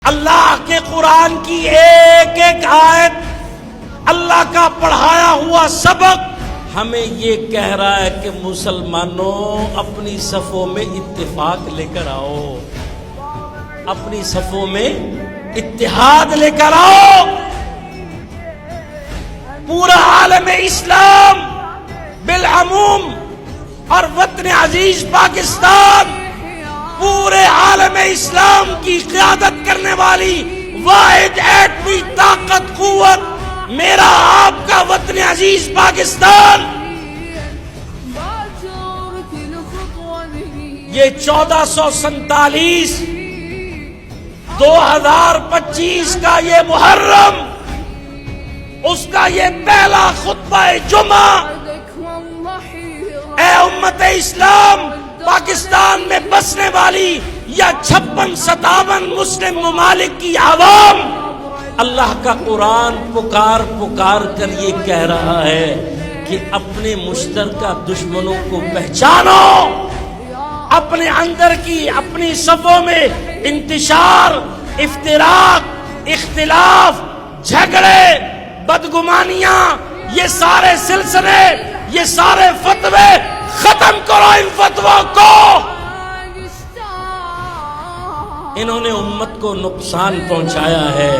اللہ کے قرآن کی ایک ایک آیت، اللہ کا پڑھایا ہوا سبق ہمیں یہ کہہ رہا ہے کہ مسلمانوں اپنی صفوں میں اتفاق لے کر آؤ، اپنی صفوں میں اتحاد لے کر آؤ۔ پورا عالم اسلام بالعموم اور وطن عزیز پاکستان، پورے عالم اسلام کی قیادت کرنے والی واحد ایٹمی طاقت قوت میرا آپ کا وطن عزیز پاکستان، یہ 1447 2025 کا یہ محرم، اس کا یہ پہلا خطبہ جمعہ، اے امت اسلام پاکستان میں بسنے والی یا 56-57 مسلم ممالک کی عوام، اللہ کا قرآن پکار پکار کر یہ کہہ رہا ہے کہ اپنے مشترکہ دشمنوں کو پہچانو، اپنے اندر کی اپنی صفوں میں انتشار، افتراق، اختلاف، جھگڑے، بدگمانیاں، یہ سارے سلسلے، یہ سارے فتوے ختم کرو۔ ان فتووں کو، انہوں نے امت کو نقصان پہنچایا ہے۔